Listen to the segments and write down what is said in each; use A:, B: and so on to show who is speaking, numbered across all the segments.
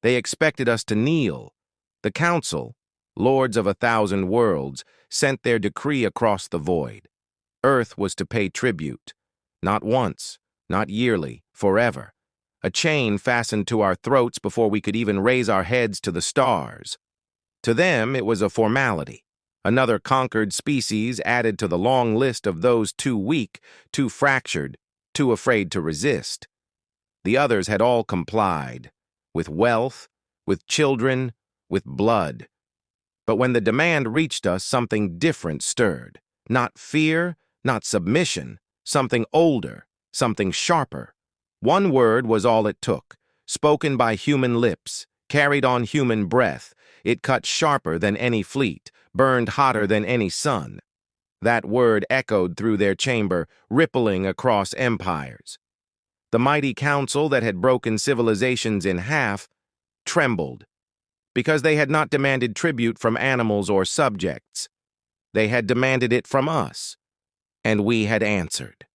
A: They expected us to kneel. The council, lords of 1,000 worlds, sent their decree across the void. Earth was to pay tribute, not once, not yearly, forever. A chain fastened to our throats before we could even raise our heads to the stars. To them, it was a formality, another conquered species added to the long list of those too weak, too fractured, too afraid to resist. The others had all complied, with wealth, with children, with blood. But when the demand reached us, something different stirred. Not fear, not submission, something older, something sharper. One word was all it took, spoken by human lips, carried on human breath. It cut sharper than any fleet, burned hotter than any sun. That word echoed through their chamber, rippling across empires. The mighty council that had broken civilizations in half trembled, because they had not demanded tribute from animals or subjects. They had demanded it from us, and we had answered.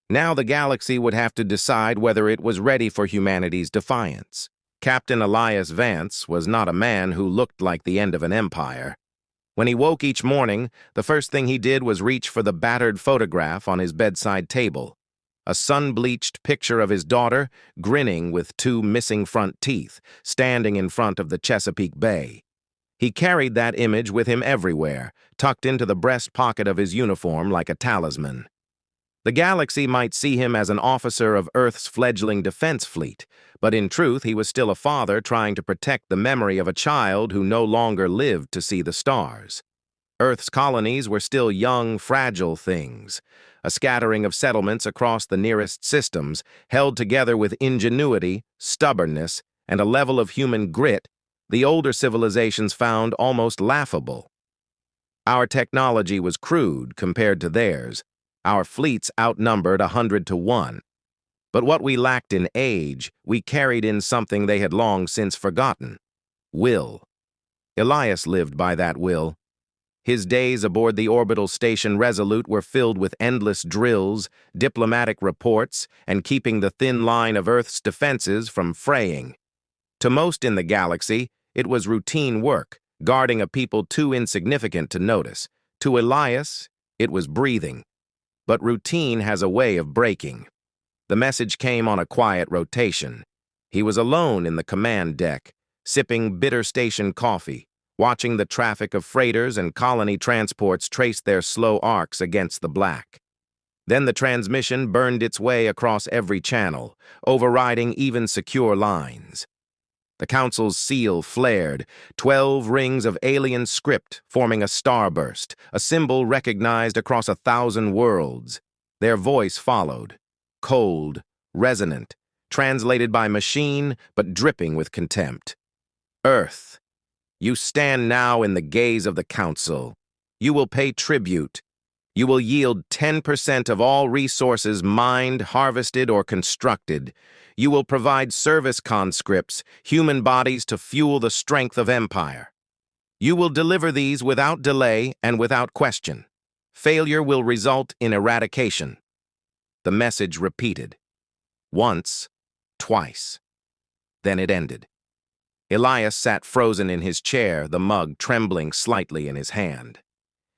A: Now the galaxy would have to decide whether it was ready for humanity's defiance. Captain Elias Vance was not a man who looked like the end of an empire. When he woke each morning, the first thing he did was reach for the battered photograph on his bedside table. A sun-bleached picture of his daughter, grinning with 2 missing front teeth, standing in front of the Chesapeake Bay. He carried that image with him everywhere, tucked into the breast pocket of his uniform like a talisman. The galaxy might see him as an officer of Earth's fledgling defense fleet, but in truth he was still a father trying to protect the memory of a child who no longer lived to see the stars. Earth's colonies were still young, fragile things, a scattering of settlements across the nearest systems, held together with ingenuity, stubbornness, and a level of human grit the older civilizations found almost laughable. Our technology was crude compared to theirs. Our fleets outnumbered 100 to 1. But what we lacked in age, we carried in something they had long since forgotten: will. Elias lived by that will. His days aboard the orbital station Resolute were filled with endless drills, diplomatic reports, and keeping the thin line of Earth's defenses from fraying. To most in the galaxy, it was routine work, guarding a people too insignificant to notice. To Elias, it was breathing. But routine has a way of breaking. The message came on a quiet rotation. He was alone in the command deck, sipping bitter station coffee, watching the traffic of freighters and colony transports trace their slow arcs against the black. Then the transmission burned its way across every channel, overriding even secure lines. The council's seal flared, 12 rings of alien script forming a starburst, a symbol recognized across 1,000 worlds. Their voice followed, cold, resonant, translated by machine but dripping with contempt. Earth, you stand now in the gaze of the council. You will pay tribute. You will yield 10% of all resources mined, harvested, or constructed. You will provide service conscripts, human bodies to fuel the strength of empire. You will deliver these without delay and without question. Failure will result in eradication. The message repeated. Once, twice. Then it ended. Elias sat frozen in his chair, the mug trembling slightly in his hand.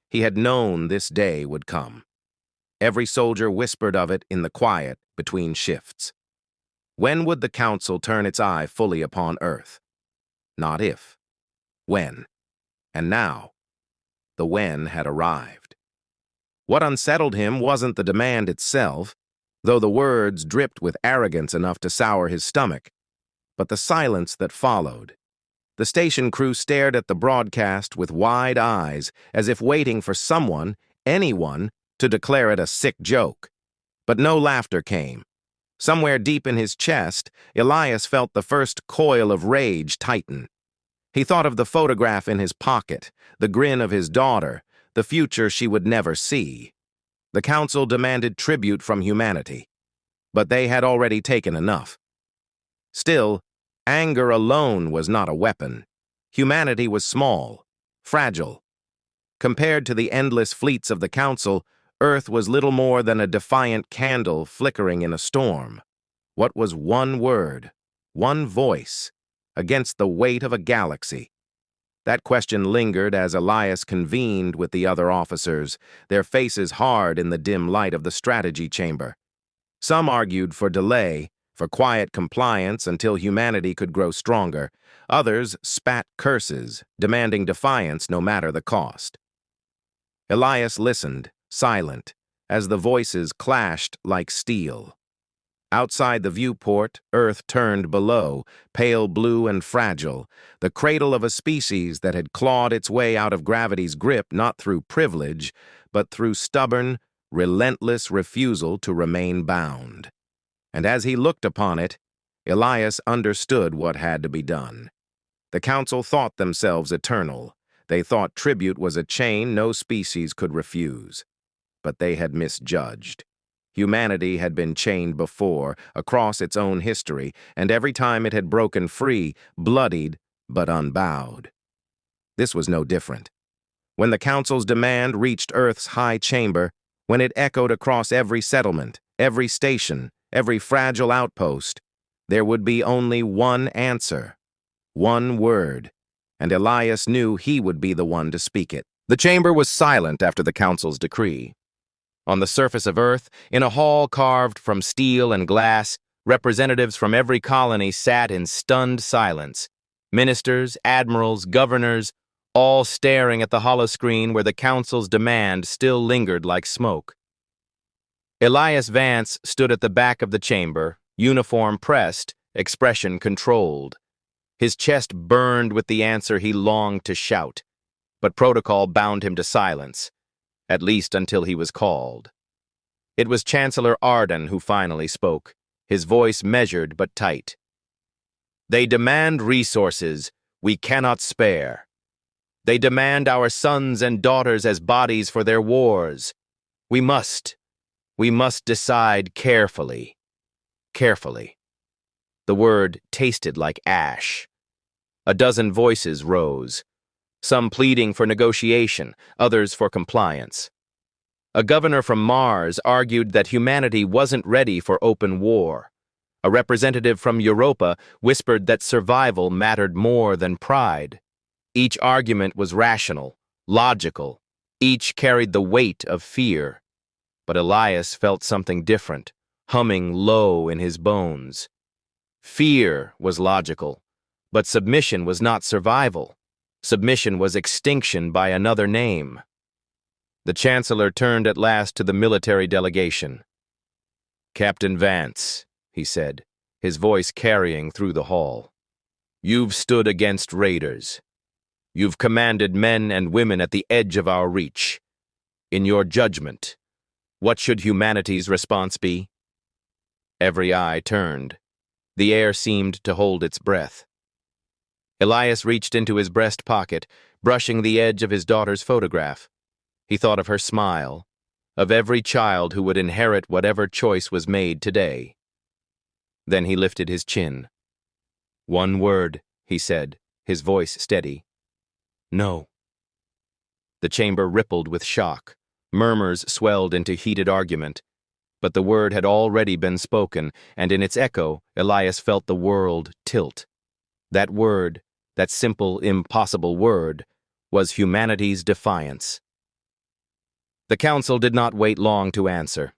A: He had known this day would come. Every soldier whispered of it in the quiet between shifts. When would the council turn its eye fully upon Earth? Not if. When. And now, the when had arrived. What unsettled him wasn't the demand itself, though the words dripped with arrogance enough to sour his stomach, but the silence that followed. The station crew stared at the broadcast with wide eyes, as if waiting for someone, anyone, to declare it a sick joke. But no laughter came. Somewhere deep in his chest, Elias felt the first coil of rage tighten. He thought of the photograph in his pocket, the grin of his daughter, the future she would never see. The council demanded tribute from humanity, but they had already taken enough. Still, anger alone was not a weapon. Humanity was small, fragile. Compared to the endless fleets of the council, Earth was little more than a defiant candle flickering in a storm. What was one word, one voice, against the weight of a galaxy? That question lingered as Elias convened with the other officers, their faces hard in the dim light of the strategy chamber. Some argued for delay, for quiet compliance until humanity could grow stronger. Others spat curses, demanding defiance no matter the cost. Elias listened, silent, as the voices clashed like steel. Outside the viewport, Earth turned below, pale blue and fragile, the cradle of a species that had clawed its way out of gravity's grip not through privilege, but through stubborn, relentless refusal to remain bound. And as he looked upon it, Elias understood what had to be done. The council thought themselves eternal. They thought tribute was a chain no species could refuse. But they had misjudged. Humanity had been chained before, across its own history, and every time it had broken free, bloodied, but unbowed. This was no different. When the council's demand reached Earth's high chamber, when it echoed across every settlement, every station, every fragile outpost, there would be only one answer, one word, and Elias knew he would be the one to speak it. The chamber was silent after the council's decree. On the surface of Earth, in a hall carved from steel and glass, representatives from every colony sat in stunned silence. Ministers, admirals, governors, all staring at the holoscreen where the council's demand still lingered like smoke. Elias Vance stood at the back of the chamber, uniform pressed, expression controlled. His chest burned with the answer he longed to shout, but protocol bound him to silence, at least until he was called. It was Chancellor Arden who finally spoke, his voice measured but tight. They demand resources we cannot spare. They demand our sons and daughters as bodies for their wars. We must decide carefully. Carefully. The word tasted like ash. A dozen voices rose, some pleading for negotiation, others for compliance. A governor from Mars argued that humanity wasn't ready for open war. A representative from Europa whispered that survival mattered more than pride. Each argument was rational, logical. Each carried the weight of fear. But Elias felt something different, humming low in his bones. Fear was logical, but submission was not survival. Submission was extinction by another name. The Chancellor turned at last to the military delegation. "Captain Vance," he said, his voice carrying through the hall. "You've stood against raiders. You've commanded men and women at the edge of our reach. In your judgment, what should humanity's response be?" Every eye turned. The air seemed to hold its breath. Elias reached into his breast pocket, brushing the edge of his daughter's photograph. He thought of her smile, of every child who would inherit whatever choice was made today. Then he lifted his chin. "One word," he said, his voice steady. "No." The chamber rippled with shock. Murmurs swelled into heated argument. But the word had already been spoken, and in its echo, Elias felt the world tilt. That word, that simple, impossible word, was humanity's defiance. The council did not wait long to answer.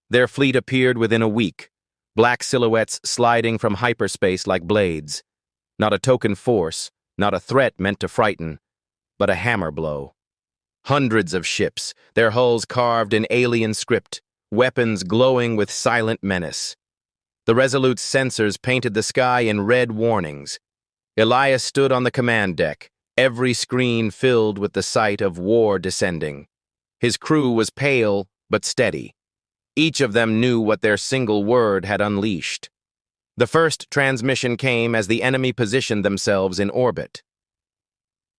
A: Their fleet appeared within a week, black silhouettes sliding from hyperspace like blades. Not a token force, not a threat meant to frighten, but a hammer blow. Hundreds of ships, their hulls carved in alien script, weapons glowing with silent menace. The Resolute's sensors painted the sky in red warnings. Elias stood on the command deck, every screen filled with the sight of war descending. His crew was pale but steady. Each of them knew what their single word had unleashed. The first transmission came as the enemy positioned themselves in orbit.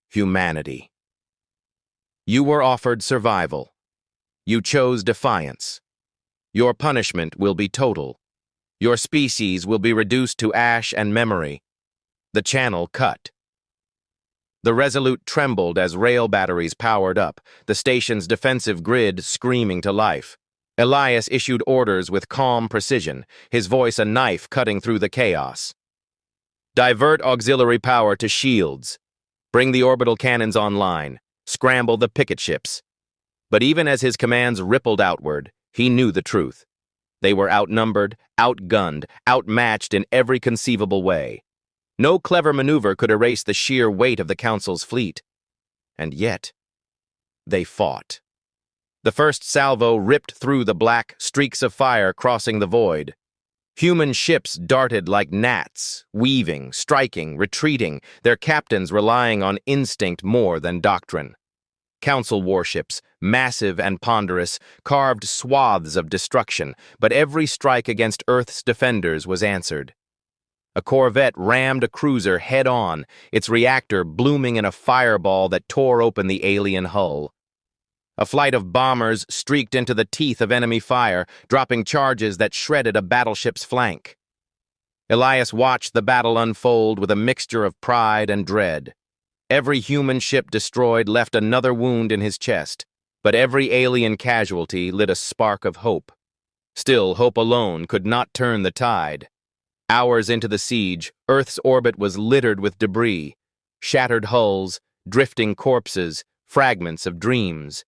A: Humanity. You were offered survival. You chose defiance. Your punishment will be total. Your species will be reduced to ash and memory. The channel cut. The Resolute trembled as rail batteries powered up, the station's defensive grid screaming to life. Elias issued orders with calm precision, his voice a knife cutting through the chaos. Divert auxiliary power to shields. Bring the orbital cannons online. Scramble the picket ships. But even as his commands rippled outward, he knew the truth. They were outnumbered, outgunned, outmatched in every conceivable way. No clever maneuver could erase the sheer weight of the Council's fleet. And yet, they fought. The first salvo ripped through the black streaks of fire crossing the void. Human ships darted like gnats, weaving, striking, retreating, their captains relying on instinct more than doctrine. Council warships, massive and ponderous, carved swaths of destruction, but every strike against Earth's defenders was answered. A corvette rammed a cruiser head-on, its reactor blooming in a fireball that tore open the alien hull. A flight of bombers streaked into the teeth of enemy fire, dropping charges that shredded a battleship's flank. Elias watched the battle unfold with a mixture of pride and dread. Every human ship destroyed left another wound in his chest, but every alien casualty lit a spark of hope. Still, hope alone could not turn the tide. Hours into the siege, Earth's orbit was littered with debris, shattered hulls, drifting corpses, fragments of dreams.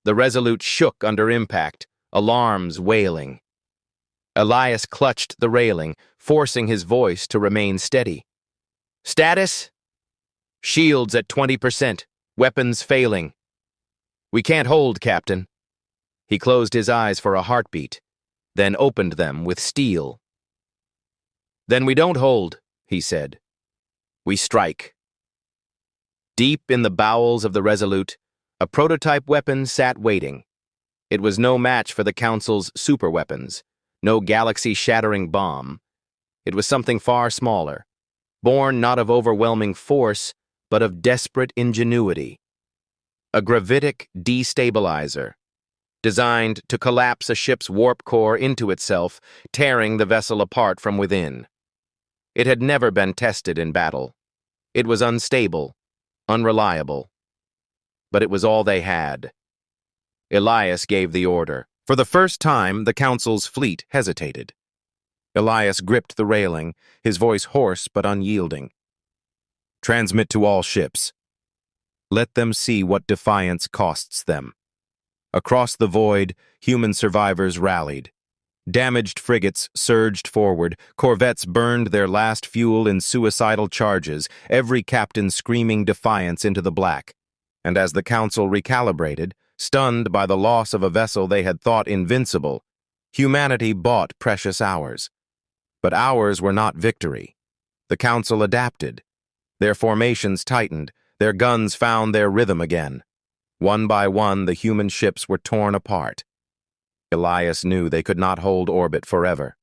A: The Resolute shook under impact, alarms wailing. Elias clutched the railing, forcing his voice to remain steady. Status? Shields at 20%, weapons failing. We can't hold, Captain. He closed his eyes for a heartbeat, then opened them with steel. Then we don't hold, he said. We strike. Deep in the bowels of the Resolute, a prototype weapon sat waiting. It was no match for the Council's superweapons, no galaxy-shattering bomb. It was something far smaller, born not of overwhelming force, but of desperate ingenuity. A gravitic destabilizer, designed to collapse a ship's warp core into itself, tearing the vessel apart from within. It had never been tested in battle. It was unstable, unreliable. But it was all they had. Elias gave the order. For the first time, the Council's fleet hesitated. Elias gripped the railing, his voice hoarse but unyielding. Transmit to all ships. Let them see what defiance costs them. Across the void, human survivors rallied. Damaged frigates surged forward, corvettes burned their last fuel in suicidal charges, every captain screaming defiance into the black. And as the Council recalibrated, stunned by the loss of a vessel they had thought invincible, humanity bought precious hours. But hours were not victory. The Council adapted. Their formations tightened, their guns found their rhythm again. One by one, the human ships were torn apart. Elias knew they could not hold orbit forever.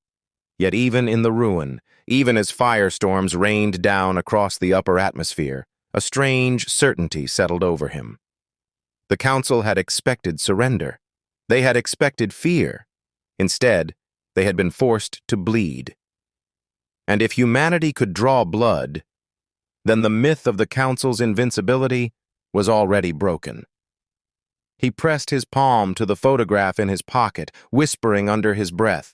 A: Yet even in the ruin, even as firestorms rained down across the upper atmosphere, a strange certainty settled over him. The Council had expected surrender. They had expected fear. Instead, they had been forced to bleed. And if humanity could draw blood, then the myth of the Council's invincibility was already broken. He pressed his palm to the photograph in his pocket, whispering under his breath,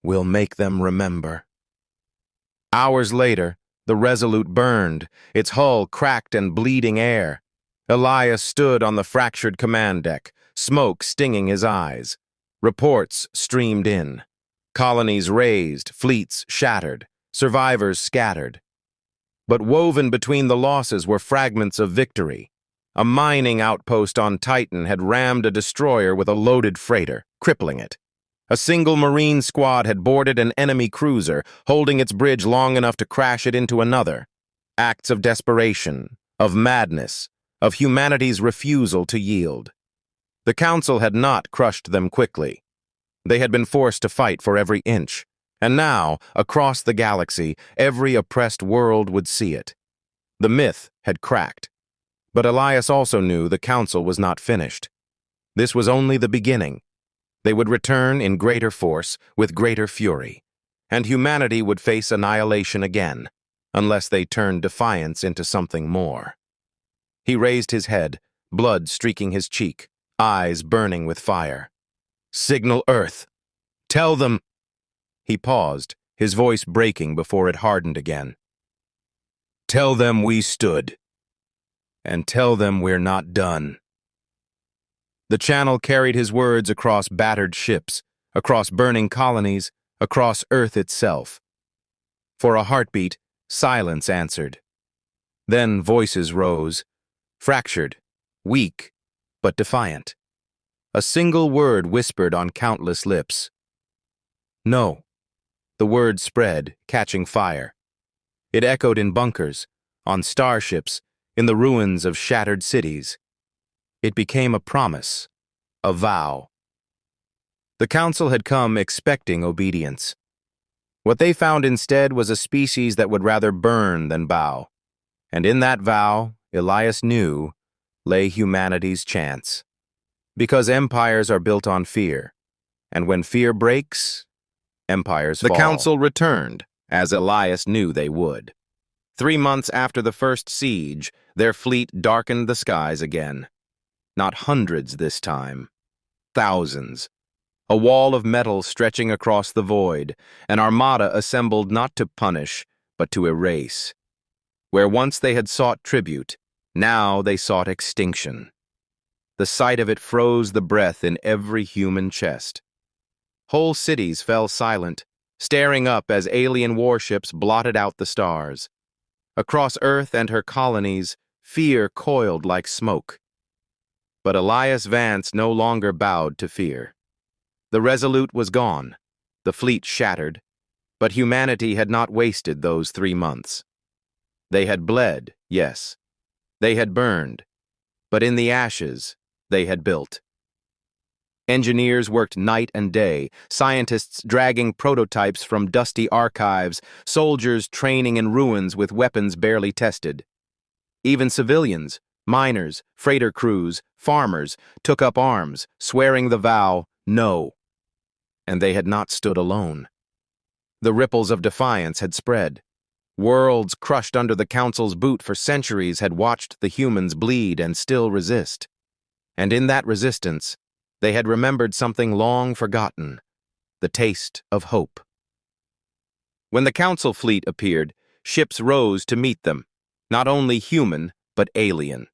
A: "We'll make them remember." Hours later, the Resolute burned, its hull cracked and bleeding air. Elias stood on the fractured command deck, smoke stinging his eyes. Reports streamed in. Colonies razed, fleets shattered, survivors scattered. But woven between the losses were fragments of victory. A mining outpost on Titan had rammed a destroyer with a loaded freighter, crippling it. A single Marine squad had boarded an enemy cruiser, holding its bridge long enough to crash it into another. Acts of desperation, of madness, of humanity's refusal to yield. The Council had not crushed them quickly. They had been forced to fight for every inch, and now, across the galaxy, every oppressed world would see it. The myth had cracked. But Elias also knew the Council was not finished. This was only the beginning. They would return in greater force, with greater fury, and humanity would face annihilation again, unless they turned defiance into something more. He raised his head, blood streaking his cheek, eyes burning with fire. "Signal Earth. Tell them—" He paused, his voice breaking before it hardened again. "Tell them we stood, and tell them we're not done." The channel carried his words across battered ships, across burning colonies, across Earth itself. For a heartbeat, silence answered. Then voices rose, fractured, weak, but defiant. A single word whispered on countless lips. "No." The word spread, catching fire. It echoed in bunkers, on starships, in the ruins of shattered cities. It became a promise, a vow. The council had come expecting obedience. What they found instead was a species that would rather burn than bow. And in that vow, Elias knew, lay humanity's chance. Because empires are built on fear, and when fear breaks, empires fall. The council returned, as Elias knew they would. 3 months after the first siege, their fleet darkened the skies again. Not hundreds this time. Thousands. A wall of metal stretching across the void, an armada assembled not to punish, but to erase. Where once they had sought tribute, now they sought extinction. The sight of it froze the breath in every human chest. Whole cities fell silent, staring up as alien warships blotted out the stars. Across Earth and her colonies, fear coiled like smoke. But Elias Vance no longer bowed to fear. The Resolute was gone, the fleet shattered, but humanity had not wasted those 3 months. They had bled, yes. They had burned, but in the ashes, they had built. Engineers worked night and day, scientists dragging prototypes from dusty archives, soldiers training in ruins with weapons barely tested. Even civilians, miners, freighter crews, farmers, took up arms, swearing the vow, no. And they had not stood alone. The ripples of defiance had spread. Worlds crushed under the council's boot for centuries had watched the humans bleed and still resist. And in that resistance, they had remembered something long forgotten, the taste of hope. When the council fleet appeared, ships rose to meet them, not only human, but alien.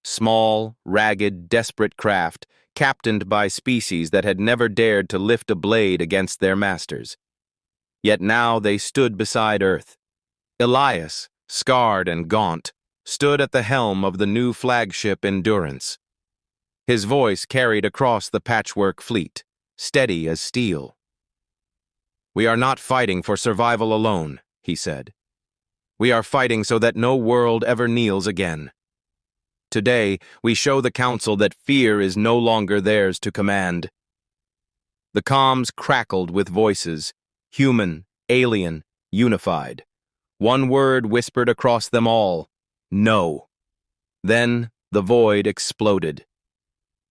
A: Small, ragged, desperate craft, captained by species that had never dared to lift a blade against their masters. Yet now they stood beside Earth. Elias, scarred and gaunt, stood at the helm of the new flagship Endurance. His voice carried across the patchwork fleet, steady as steel. "We are not fighting for survival alone," he said. "We are fighting so that no world ever kneels again. Today, we show the council that fear is no longer theirs to command." The comms crackled with voices, human, alien, unified. One word whispered across them all, no. Then the void exploded.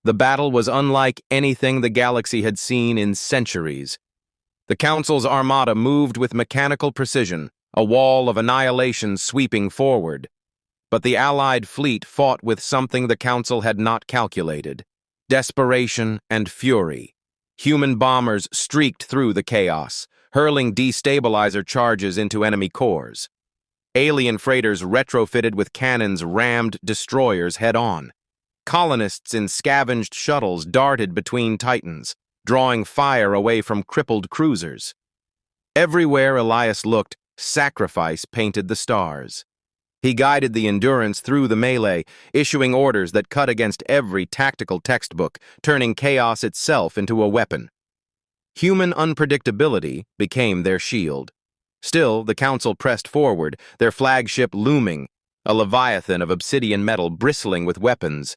A: The battle was unlike anything the galaxy had seen in centuries. The Council's armada moved with mechanical precision, a wall of annihilation sweeping forward. But the Allied fleet fought with something the Council had not calculated: desperation and fury. Human bombers streaked through the chaos, hurling destabilizer charges into enemy cores. Alien freighters retrofitted with cannons rammed destroyers head-on. Colonists in scavenged shuttles darted between Titans, drawing fire away from crippled cruisers. Everywhere Elias looked, sacrifice painted the stars. He guided the Endurance through the melee, issuing orders that cut against every tactical textbook, turning chaos itself into a weapon. Human unpredictability became their shield. Still, the Council pressed forward, their flagship looming, a leviathan of obsidian metal bristling with weapons.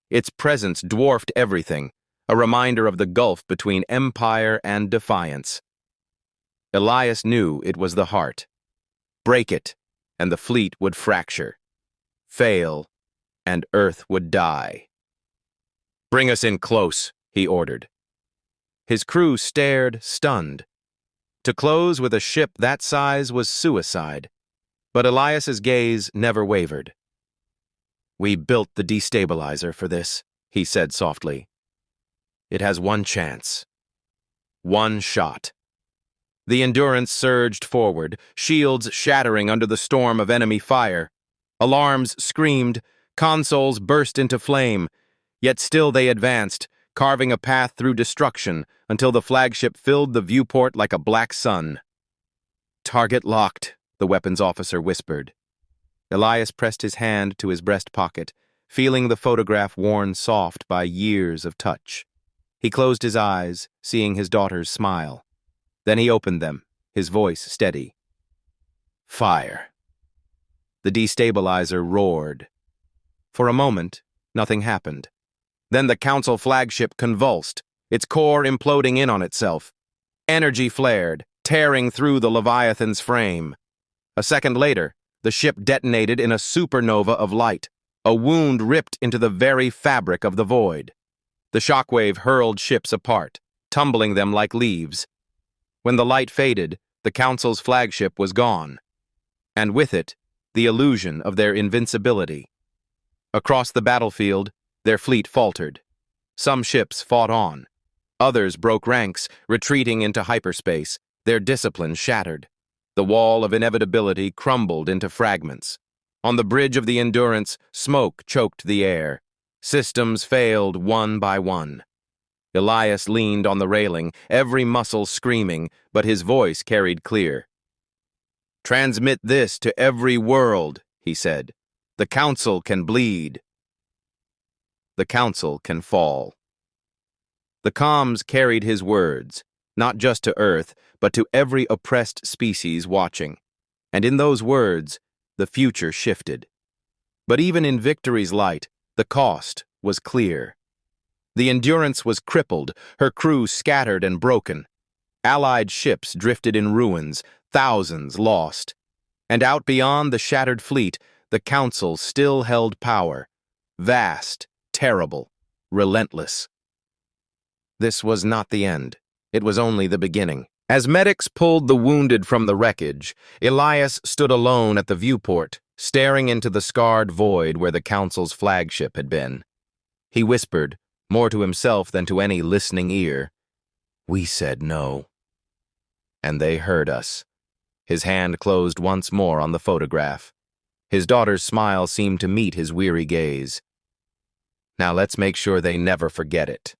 A: Its presence dwarfed everything, a reminder of the gulf between empire and defiance. Elias knew it was the heart. Break it, and the fleet would fracture. Fail, and Earth would die. "Bring us in close," he ordered. His crew stared, stunned. To close with a ship that size was suicide, but Elias's gaze never wavered. "We built the destabilizer for this," he said softly. "It has one chance. One shot. The Endurance surged forward, shields shattering under the storm of enemy fire. Alarms screamed, consoles burst into flame, yet still they advanced, carving a path through destruction until the flagship filled the viewport like a black sun. "Target locked," the weapons officer whispered. Elias pressed his hand to his breast pocket, feeling the photograph worn soft by years of touch. He closed his eyes, seeing his daughter's smile. Then he opened them, his voice steady. "Fire." The destabilizer roared. For a moment, nothing happened. Then the Council flagship convulsed, its core imploding in on itself. Energy flared, tearing through the Leviathan's frame. A second later, the ship detonated in a supernova of light, a wound ripped into the very fabric of the void. The shockwave hurled ships apart, tumbling them like leaves. When the light faded, the Council's flagship was gone, and with it, the illusion of their invincibility. Across the battlefield, their fleet faltered. Some ships fought on. Others broke ranks, retreating into hyperspace, their discipline shattered. The wall of inevitability crumbled into fragments. On the bridge of the Endurance, smoke choked the air. Systems failed one by one. Elias leaned on the railing, every muscle screaming, but his voice carried clear. "Transmit this to every world," he said. "The Council can bleed. The Council can fall." The comms carried his words, not just to Earth, but to every oppressed species watching. And in those words, the future shifted. But even in victory's light, the cost was clear. The Endurance was crippled, her crew scattered and broken. Allied ships drifted in ruins, thousands lost. And out beyond the shattered fleet, the Council still held power. Vast, terrible, relentless. This was not the end. It was only the beginning. As medics pulled the wounded from the wreckage, Elias stood alone at the viewport, staring into the scarred void where the Council's flagship had been. He whispered, more to himself than to any listening ear, "We said no." And they heard us. His hand closed once more on the photograph. His daughter's smile seemed to meet his weary gaze. "Now let's make sure they never forget it."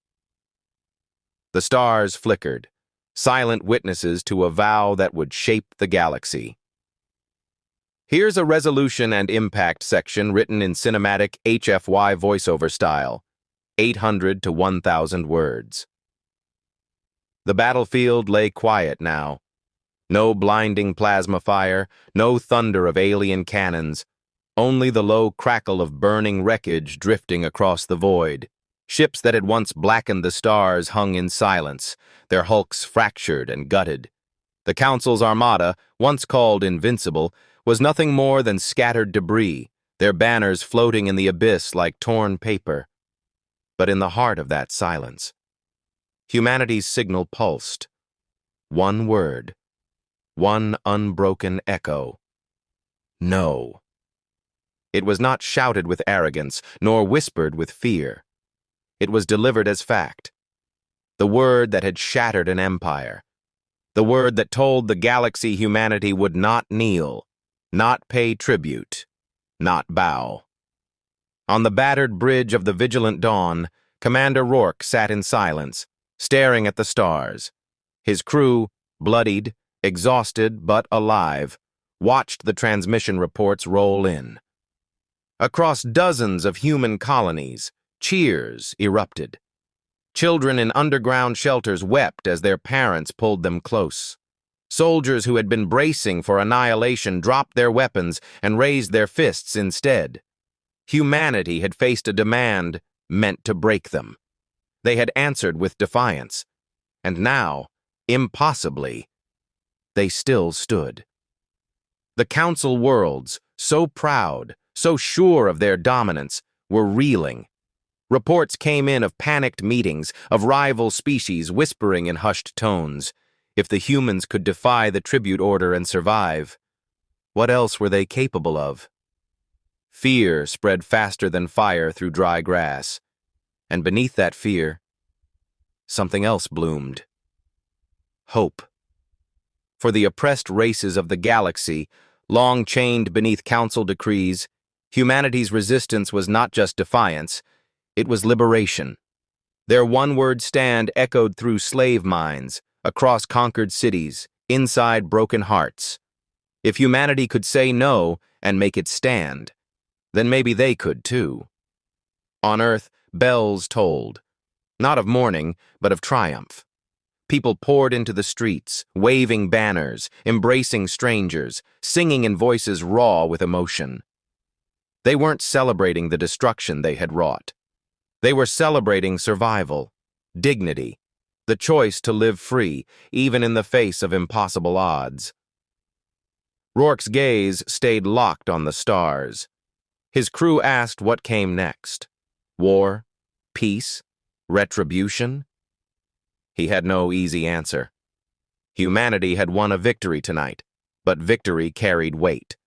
A: The stars flickered, silent witnesses to a vow that would shape the galaxy. Here's a resolution and impact section written in cinematic HFY voiceover style, 800 to 1,000 words. The battlefield lay quiet now. No blinding plasma fire, no thunder of alien cannons, only the low crackle of burning wreckage drifting across the void. Ships that had once blackened the stars hung in silence, their hulks fractured and gutted. The Council's armada, once called invincible, was nothing more than scattered debris, their banners floating in the abyss like torn paper. But in the heart of that silence, humanity's signal pulsed. One word, one unbroken echo. No. It was not shouted with arrogance, nor whispered with fear. It was delivered as fact. The word that had shattered an empire. The word that told the galaxy humanity would not kneel, not pay tribute, not bow. On the battered bridge of the vigilant dawn, Commander Rourke sat in silence, staring at the stars. His crew, bloodied, exhausted but alive, watched the transmission reports roll in. Across dozens of human colonies, cheers erupted. Children in underground shelters wept as their parents pulled them close. Soldiers who had been bracing for annihilation dropped their weapons and raised their fists instead. Humanity had faced a demand meant to break them. They had answered with defiance. And now, impossibly, they still stood. The Council worlds, so proud, so sure of their dominance, were reeling. Reports came in of panicked meetings, of rival species whispering in hushed tones. If the humans could defy the tribute order and survive, what else were they capable of? Fear spread faster than fire through dry grass. And beneath that fear, something else bloomed. Hope. For the oppressed races of the galaxy, long chained beneath council decrees, humanity's resistance was not just defiance, it was liberation. Their one-word stand echoed through slave minds, across conquered cities, inside broken hearts. If humanity could say no and make it stand, then maybe they could too. On Earth, bells tolled, not of mourning, but of triumph. People poured into the streets, waving banners, embracing strangers, singing in voices raw with emotion. They weren't celebrating the destruction they had wrought. They were celebrating survival, dignity, the choice to live free, even in the face of impossible odds. Rourke's gaze stayed locked on the stars. His crew asked what came next. War? Peace? Retribution? He had no easy answer. Humanity had won a victory tonight, but victory carried weight.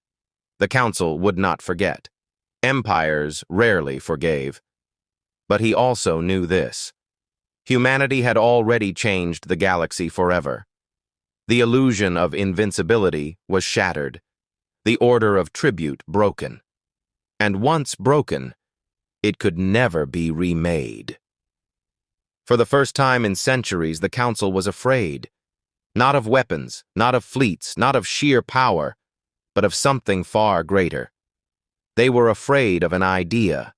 A: The Council would not forget. Empires rarely forgave. But he also knew this. Humanity had already changed the galaxy forever. The illusion of invincibility was shattered, the order of tribute broken. And once broken, it could never be remade. For the first time in centuries, the Council was afraid. Not of weapons, not of fleets, not of sheer power, but of something far greater. They were afraid of an idea.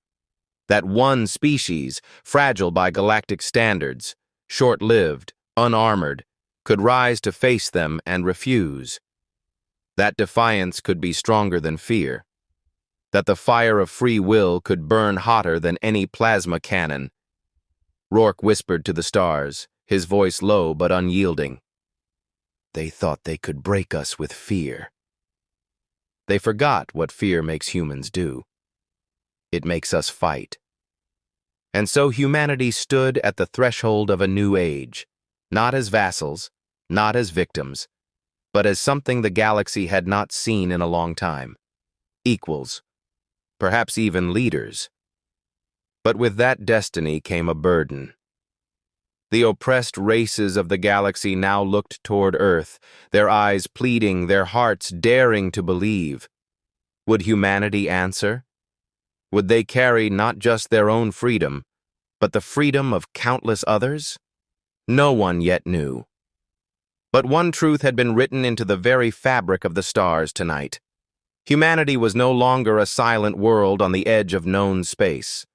A: That one species, fragile by galactic standards, short-lived, unarmored, could rise to face them and refuse. That defiance could be stronger than fear. That the fire of free will could burn hotter than any plasma cannon. Rourke whispered to the stars, his voice low but unyielding. They thought they could break us with fear. They forgot what fear makes humans do. It makes us fight. And so humanity stood at the threshold of a new age, not as vassals, not as victims, but as something the galaxy had not seen in a long time. Equals, perhaps even leaders. But with that destiny came a burden. The oppressed races of the galaxy now looked toward Earth, their eyes pleading, their hearts daring to believe. Would humanity answer? Would they carry not just their own freedom, but the freedom of countless others? No one yet knew. But one truth had been written into the very fabric of the stars tonight. Humanity was no longer a silent world on the edge of known space.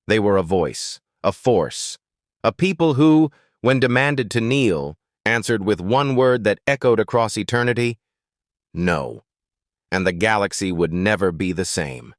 A: They were a voice, a force, a people who, when demanded to kneel, answered with one word that echoed across eternity, no. And the galaxy would never be the same.